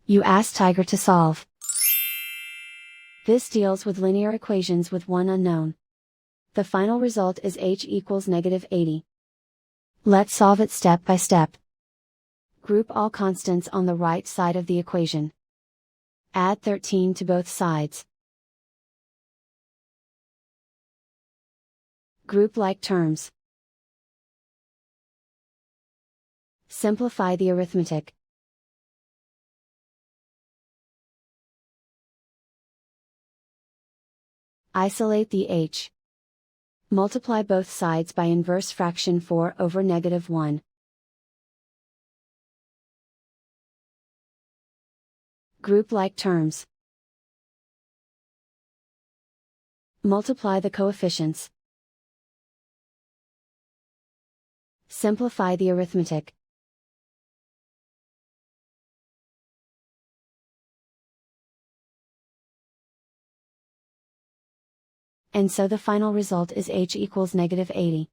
You ask Tiger to solve. This deals with linear equations with one unknown. The final result is h equals -80. Let's solve it step by step. Group all constants on the right side of the equation. Add 13 to both sides. Group like terms. Simplify the arithmetic. Isolate the h. Multiply both sides by inverse fraction 4 over -1. Group like terms. Multiply the coefficients. Simplify the arithmetic. And so the final result is h equals -80.